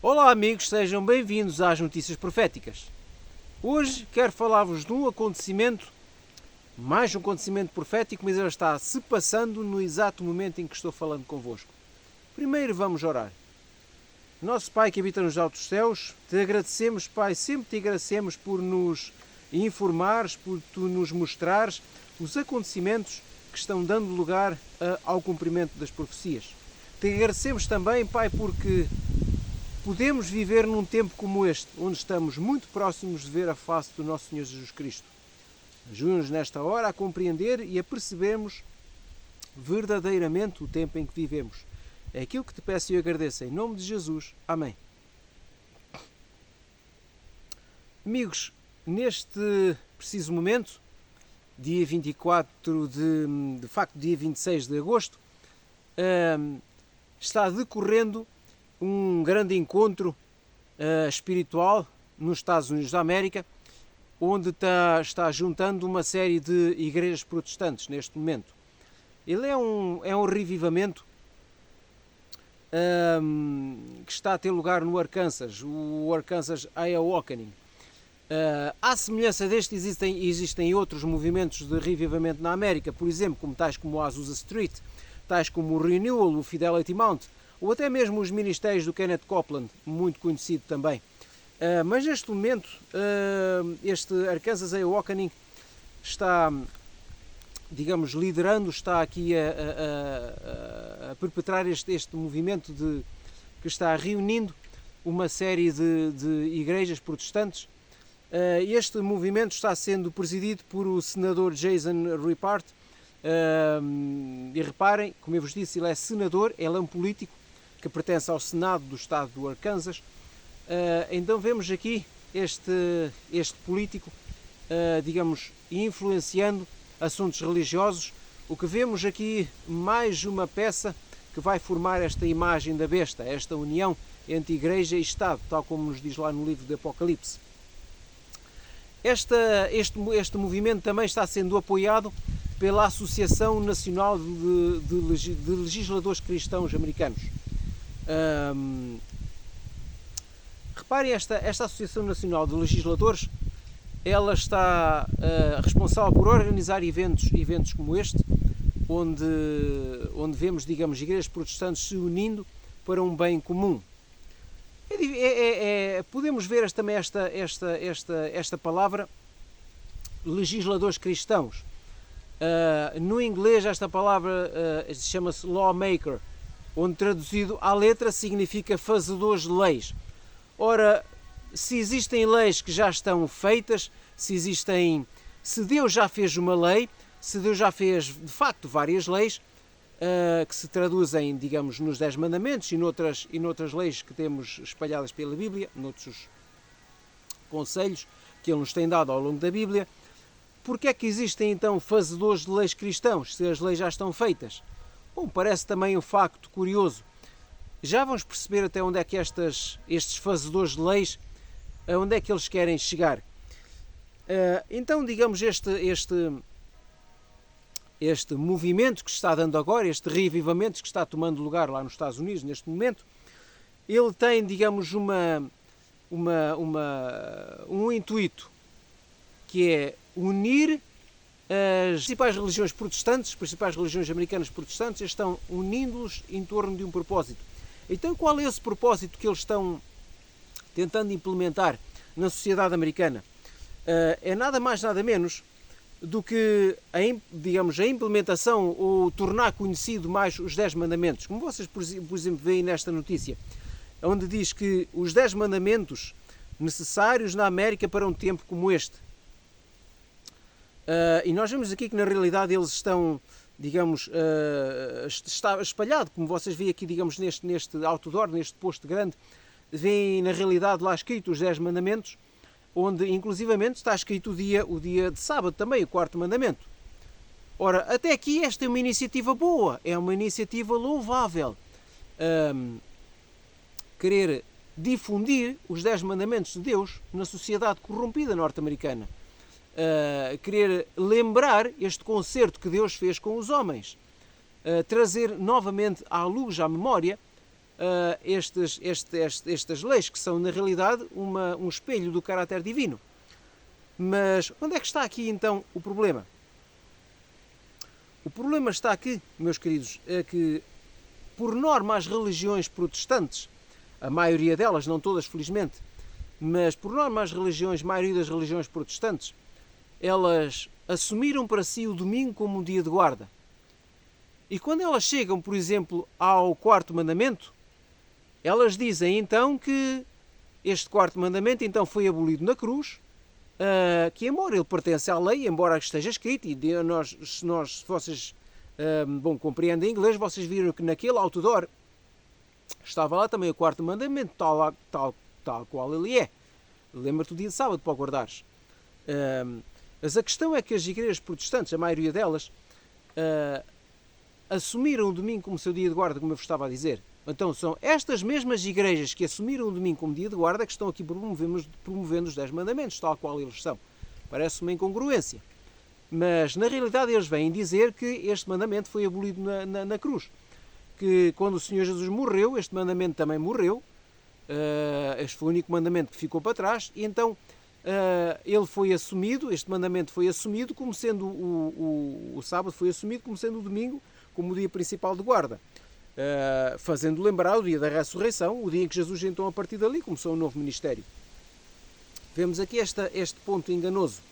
Olá amigos, sejam bem-vindos às Notícias Proféticas. Hoje quero falar-vos de um acontecimento, mais um acontecimento profético, mas ele está se passando no exato momento em que estou falando convosco. Primeiro vamos orar. Nosso Pai que habita nos altos céus, te agradecemos, Pai, sempre te agradecemos por nos informares, por tu nos mostrares os acontecimentos que estão dando lugar ao cumprimento das profecias. Te agradecemos também, Pai, porque podemos viver num tempo como este, onde estamos muito próximos de ver a face do nosso Senhor Jesus Cristo. Ajuda-nos nesta hora a compreender e a percebermos verdadeiramente o tempo em que vivemos. É aquilo que te peço e agradeço. Em nome de Jesus. Amém. Amigos, neste preciso momento, dia 24 de facto, dia 26 de agosto, está decorrendo um grande encontro espiritual nos Estados Unidos da América, onde está juntando uma série de igrejas protestantes neste momento. Ele é um revivamento que está a ter lugar no Arkansas, o Arkansas Awakening. À semelhança deste, existem outros movimentos de revivamento na América, por exemplo, tais como o Azusa Street, tais como o Renewal, o Fidelity Mount, ou até mesmo os ministérios do Kenneth Copeland, muito conhecido também. Mas neste momento, este Arkansas Awakening está, digamos, liderando, está aqui a perpetrar este movimento que está reunindo uma série de igrejas protestantes. Este movimento está sendo presidido por o senador Jason Repart. E reparem, como eu vos disse, ele é senador, ele é um político que pertence ao Senado do estado do Arkansas. Então vemos aqui este político, digamos, influenciando assuntos religiosos. O que vemos aqui, mais uma peça que vai formar esta imagem da besta, esta união entre igreja e Estado, tal como nos diz lá no livro do Apocalipse. Este movimento também está sendo apoiado pela Associação Nacional de Legisladores Cristãos Americanos. Reparem, esta Associação Nacional de Legisladores, ela está responsável por organizar eventos como este, onde vemos, digamos, igrejas protestantes se unindo para um bem comum. Podemos ver também esta palavra, legisladores cristãos. No inglês esta palavra chama-se lawmaker, onde traduzido à letra significa fazedores de leis. Ora, se existem leis que já estão feitas, se Deus já fez uma lei, se Deus já fez de facto várias leis, que se traduzem, digamos, nos 10 mandamentos e noutras leis que temos espalhadas pela Bíblia, noutros conselhos que Ele nos tem dado ao longo da Bíblia. Porque é que existem então fazedores de leis cristãos, se as leis já estão feitas? Bom, parece também um facto curioso. Já vamos perceber até onde é que estes fazedores de leis, onde é que eles querem chegar. Então, digamos, este movimento que se está dando agora, este revivamento que está tomando lugar lá nos Estados Unidos neste momento, ele tem, digamos, um intuito, que é unir as principais religiões protestantes, as principais religiões americanas protestantes, estão unindo-os em torno de um propósito. Então, qual é esse propósito que eles estão tentando implementar na sociedade americana? É nada mais, nada menos do que a implementação ou tornar conhecido mais os 10 mandamentos. Como vocês, por exemplo, veem nesta notícia, onde diz que os 10 mandamentos necessários na América para um tempo como este. E nós vemos aqui que na realidade eles estão, digamos, está espalhado, como vocês veem aqui, digamos, neste outdoor, neste posto grande, veem na realidade lá escrito os 10 mandamentos, onde inclusivamente está escrito o dia de sábado também, o 4º mandamento. Ora, até aqui esta é uma iniciativa boa, é uma iniciativa louvável. Querer difundir os 10 mandamentos de Deus na sociedade corrompida norte-americana. Querer lembrar este concerto que Deus fez com os homens. Trazer novamente à luz, à memória, estas leis, que são na realidade um espelho do caráter divino. Mas onde é que está aqui então o problema? O problema está aqui, meus queridos, é que, por norma, as religiões protestantes, a maioria delas, não todas felizmente, mas por norma a maioria das religiões protestantes, elas assumiram para si o domingo como um dia de guarda. E quando elas chegam, por exemplo, ao quarto mandamento, elas dizem então que este quarto mandamento então foi abolido na cruz, que embora ele pertence à lei, embora esteja escrito, e se vocês compreendem inglês, vocês viram que naquele outdoor estava lá também o quarto mandamento, tal qual ele é. Lembra-te do dia de sábado para o guardares. Mas a questão é que as igrejas protestantes, a maioria delas, assumiram o domingo como seu dia de guarda, como eu vos estava a dizer. Então são estas mesmas igrejas que assumiram o domingo como dia de guarda que estão aqui promovendo os 10 mandamentos, tal qual eles são. Parece uma incongruência. Mas na realidade eles vêm dizer que este mandamento foi abolido na cruz. Que quando o Senhor Jesus morreu, este mandamento também morreu. Este foi o único mandamento que ficou para trás. E então ele foi assumido, este mandamento foi assumido como sendo o sábado foi assumido como sendo o domingo, como o dia principal de guarda. Fazendo lembrar o dia da ressurreição, o dia em que Jesus então a partir dali começou um novo ministério. Vemos aqui este ponto enganoso.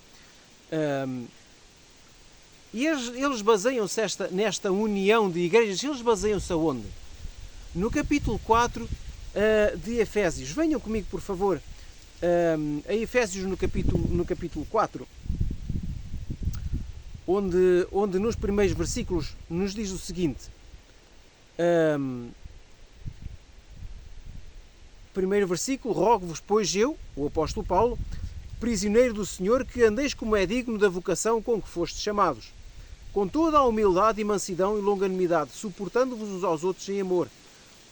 E eles baseiam-se nesta união de igrejas, eles baseiam-se aonde? No capítulo 4 de Efésios. Venham comigo, por favor, a Efésios no capítulo 4, onde nos primeiros versículos nos diz o seguinte. Primeiro versículo: rogo-vos, pois eu, o apóstolo Paulo, prisioneiro do Senhor, que andeis como é digno da vocação com que fostes chamados, com toda a humildade e mansidão e longanimidade, suportando-vos uns aos outros em amor,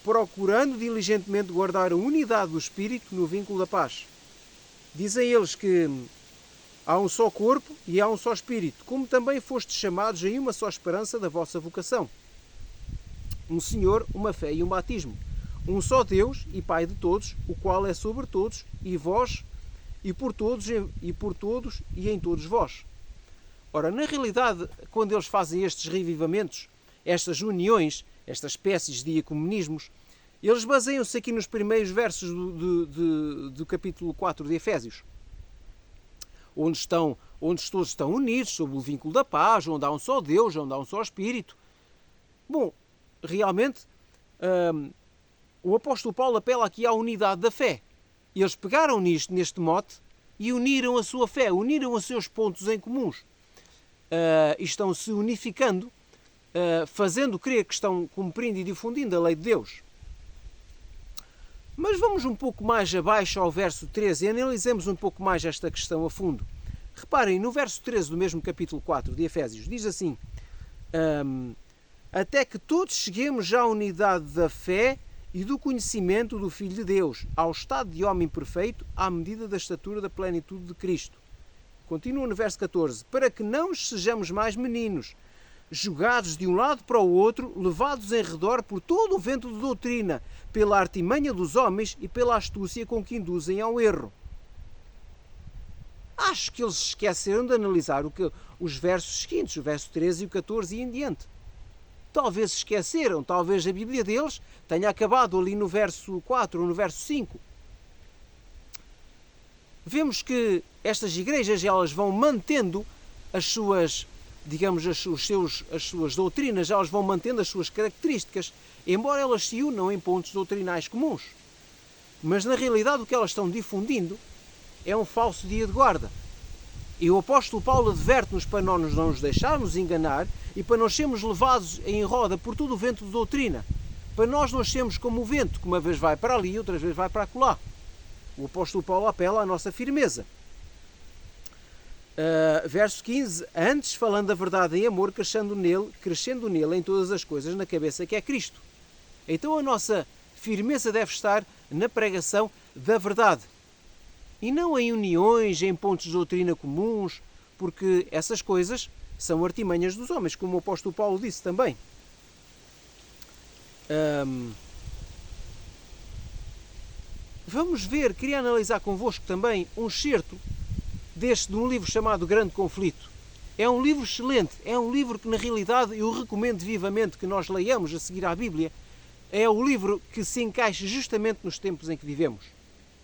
procurando diligentemente guardar a unidade do Espírito no vínculo da paz. Dizem eles que há um só corpo e há um só Espírito, como também fostes chamados em uma só esperança da vossa vocação. Um Senhor, uma fé e um batismo. Um só Deus e Pai de todos, o qual é sobre todos, e vós, e por todos e em todos vós. Ora, na realidade, quando eles fazem estes revivamentos, estas uniões, estas espécies de ecumenismos, eles baseiam-se aqui nos primeiros versos do capítulo 4 de Efésios, onde todos estão unidos sob o vínculo da paz, onde há um só Deus, onde há um só Espírito. Bom, realmente, o apóstolo Paulo apela aqui à unidade da fé. Eles pegaram neste mote e uniram a sua fé, uniram os seus pontos em comuns. E estão se unificando, fazendo crer que estão cumprindo e difundindo a lei de Deus. Mas vamos um pouco mais abaixo ao verso 13 e analisemos um pouco mais esta questão a fundo. Reparem, no verso 13 do mesmo capítulo 4 de Efésios, diz assim: até que todos cheguemos à unidade da fé e do conhecimento do Filho de Deus, ao estado de homem perfeito, à medida da estatura da plenitude de Cristo. Continua no verso 14: para que não sejamos mais meninos, jogados de um lado para o outro, levados em redor por todo o vento de doutrina, pela artimanha dos homens e pela astúcia com que induzem ao erro. Acho que eles esqueceram de analisar os versos seguintes, o verso 13 e o 14 e em diante. Talvez se esqueceram, talvez a Bíblia deles tenha acabado ali no verso 4 ou no verso 5. Vemos que estas igrejas, elas vão mantendo as suas, digamos, as suas doutrinas, elas vão mantendo as suas características, embora elas se unam em pontos doutrinais comuns. Mas na realidade o que elas estão difundindo é um falso dia de guarda. E o apóstolo Paulo adverte-nos para não nos deixarmos enganar e para não sermos levados em roda por todo o vento de doutrina. Para nós não sermos como o vento, que uma vez vai para ali e outra vez vai para acolá. O apóstolo Paulo apela à nossa firmeza. Verso 15: antes, falando a verdade em amor, crescendo nele em todas as coisas, na cabeça que é Cristo. Então a nossa firmeza deve estar na pregação da verdade. E não em uniões, em pontos de doutrina comuns, porque essas coisas são artimanhas dos homens, como o apóstolo Paulo disse também. vamos ver, queria analisar convosco também um excerto de um livro chamado Grande Conflito. É um livro excelente, é um livro que na realidade eu recomendo vivamente que nós leiamos a seguir à Bíblia. É o livro que se encaixa justamente nos tempos em que vivemos.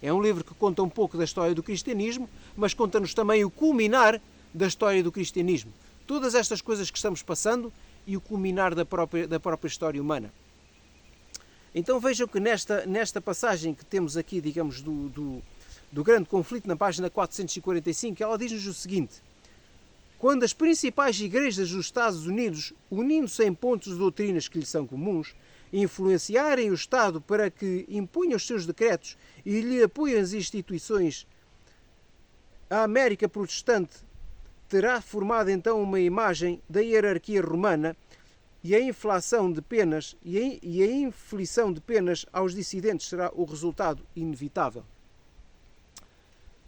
É um livro que conta um pouco da história do cristianismo, mas conta-nos também o culminar da história do cristianismo. Todas estas coisas que estamos passando e o culminar da própria história humana. Então vejam que nesta passagem que temos aqui, digamos, do Grande Conflito, na página 445, ela diz-nos o seguinte: quando as principais igrejas dos Estados Unidos, unindo-se em pontos de doutrinas que lhes são comuns, influenciarem o Estado para que imponha os seus decretos e lhe apoiem as instituições, a América protestante terá formado então uma imagem da hierarquia romana e a inflação de penas e a inflição de penas aos dissidentes será o resultado inevitável.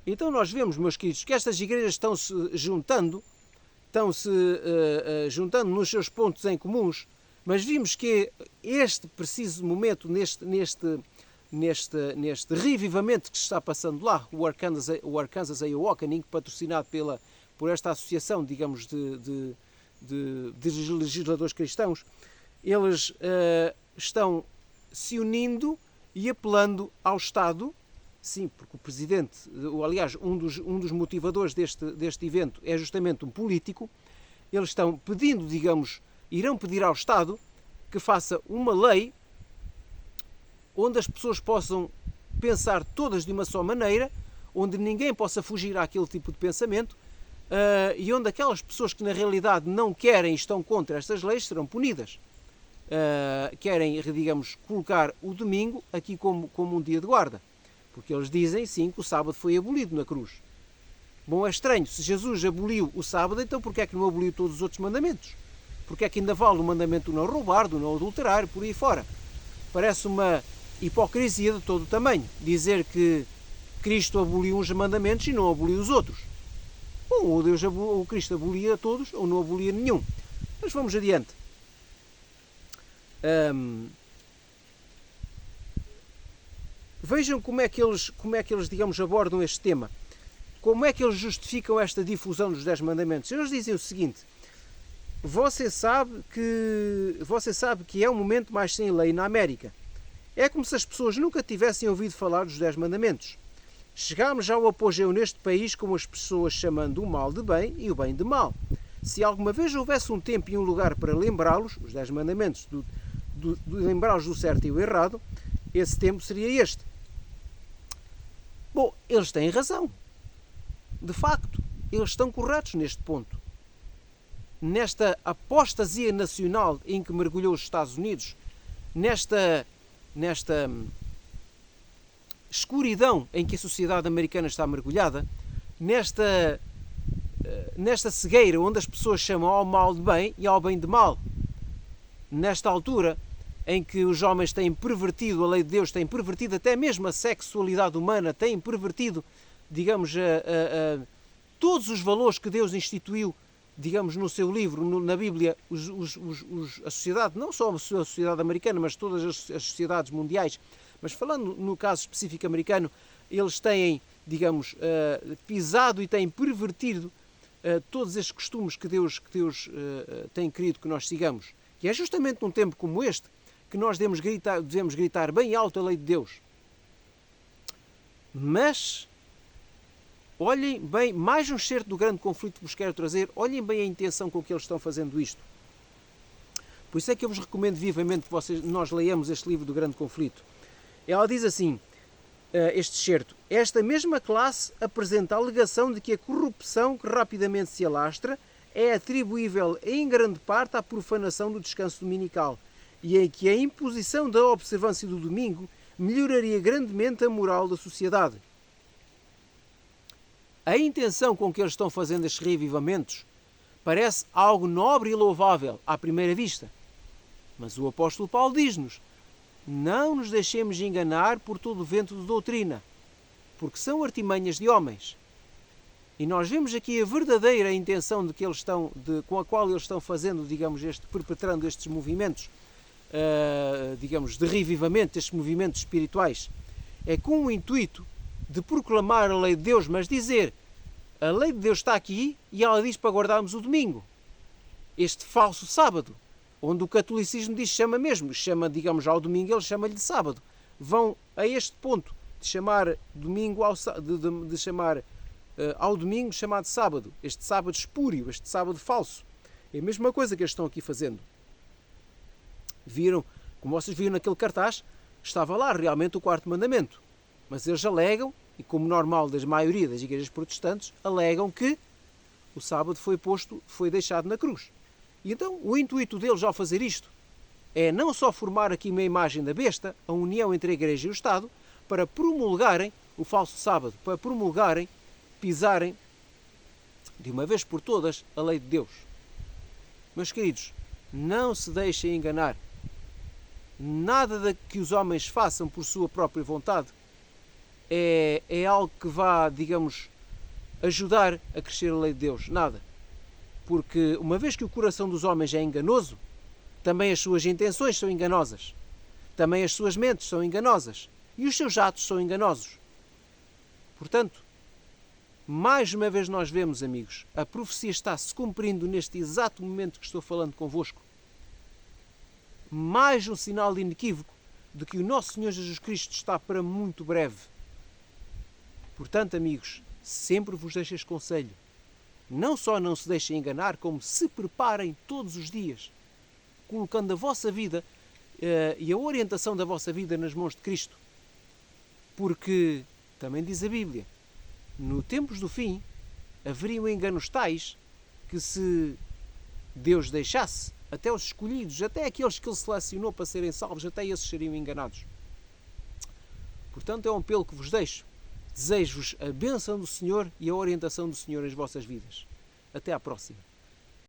Então nós vemos, meus queridos, que estas igrejas estão-se juntando nos seus pontos em comuns, mas vimos que este preciso momento, neste revivamento que se está passando lá, o Arkansas Awakening, patrocinado por esta associação, digamos, de legisladores cristãos, eles estão se unindo e apelando ao Estado. Sim, porque o presidente, aliás, um dos motivadores deste evento é justamente um político. Eles estão pedindo, digamos, irão pedir ao Estado que faça uma lei onde as pessoas possam pensar todas de uma só maneira, onde ninguém possa fugir àquele tipo de pensamento, e onde aquelas pessoas que na realidade não querem e estão contra estas leis serão punidas. Querem, digamos, colocar o domingo aqui como um dia de guarda. Porque eles dizem, sim, que o sábado foi abolido na cruz. Bom, é estranho, se Jesus aboliu o sábado, então porquê é que não aboliu todos os outros mandamentos? Porquê é que ainda vale o mandamento do não roubar, do não adulterar, por aí fora? Parece uma hipocrisia de todo o tamanho, dizer que Cristo aboliu uns mandamentos e não aboliu os outros. Bom, ou Cristo abolia todos, ou não abolia nenhum. Mas vamos adiante. Vejam como é que eles, digamos, abordam este tema. Como é que eles justificam esta difusão dos 10 mandamentos? Eles dizem o seguinte: você sabe que é um momento mais sem lei na América. É como se as pessoas nunca tivessem ouvido falar dos 10 mandamentos. Chegámos ao apogeu neste país com as pessoas chamando o mal de bem e o bem de mal. Se alguma vez houvesse um tempo e um lugar para lembrá-los, os 10 mandamentos, lembrá-los do certo e o errado, esse tempo seria este. Bom, eles têm razão. De facto, eles estão corretos neste ponto. Nesta apostasia nacional em que mergulhou os Estados Unidos, nesta escuridão em que a sociedade americana está mergulhada, nesta cegueira onde as pessoas chamam ao mal de bem e ao bem de mal, nesta altura em que os homens têm pervertido a lei de Deus, têm pervertido até mesmo a sexualidade humana, têm pervertido, digamos, todos os valores que Deus instituiu, digamos, no seu livro, na Bíblia, a sociedade, não só a sociedade americana, mas todas as sociedades mundiais, mas falando no caso específico americano, eles têm, digamos, pisado e têm pervertido todos estes costumes que Deus tem querido que nós sigamos. E é justamente num tempo como este que nós devemos gritar bem alto a lei de Deus. Mas olhem bem, mais um excerto do Grande Conflito que vos quero trazer, olhem bem a intenção com que eles estão fazendo isto. Por isso é que eu vos recomendo vivamente que nós leiamos este livro do Grande Conflito. Ela diz assim, este excerto: esta mesma classe apresenta a alegação de que a corrupção que rapidamente se alastra é atribuível em grande parte à profanação do descanso dominical e em que a imposição da observância do domingo melhoraria grandemente a moral da sociedade. A intenção com que eles estão fazendo estes reavivamentos parece algo nobre e louvável à primeira vista. Mas o apóstolo Paulo diz-nos: não nos deixemos enganar por todo o vento de doutrina, porque são artimanhas de homens. E nós vemos aqui a verdadeira intenção com a qual eles estão fazendo, digamos, perpetrando estes movimentos, digamos, de revivamento, estes movimentos espirituais. é com o intuito de proclamar a lei de Deus, mas dizer, a lei de Deus está aqui e ela diz para guardarmos o domingo. Este falso sábado, onde o catolicismo diz chama mesmo, chama, digamos, ao domingo, ele chama-lhe de sábado. Vão a este ponto de chamar domingo de chamar ao domingo chamado sábado, este sábado espúrio, este sábado falso. É a mesma coisa que eles estão aqui fazendo. Viram, como vocês viram naquele cartaz, estava lá realmente o quarto mandamento. Mas eles alegam, e como normal da maioria das igrejas protestantes, alegam que o sábado foi deixado na cruz. E então o intuito deles ao fazer isto é não só formar aqui uma imagem da besta, a união entre a igreja e o Estado, para promulgarem o falso sábado, para promulgarem, pisarem de uma vez por todas a lei de Deus. Meus queridos, não se deixem enganar. Nada que os homens façam por sua própria vontade é algo que vá, digamos, ajudar a crescer a lei de Deus. Nada. Porque uma vez que o coração dos homens é enganoso, também as suas intenções são enganosas. Também as suas mentes são enganosas. E os seus atos são enganosos. Portanto, mais uma vez nós vemos, amigos, a profecia está-se cumprindo neste exato momento que estou falando convosco. Mais um sinal inequívoco de que o nosso Senhor Jesus Cristo está para muito breve. Portanto, amigos, sempre vos deixo este conselho. Não só não se deixem enganar, como se preparem todos os dias, colocando a vossa vida e a orientação da vossa vida nas mãos de Cristo. Porque, também diz a Bíblia, no tempos do fim, haveriam enganos tais que se Deus deixasse, até os escolhidos, até aqueles que Ele selecionou para serem salvos, até esses seriam enganados. Portanto, é um apelo que vos deixo. Desejo-vos a bênção do Senhor e a orientação do Senhor nas vossas vidas. Até à próxima.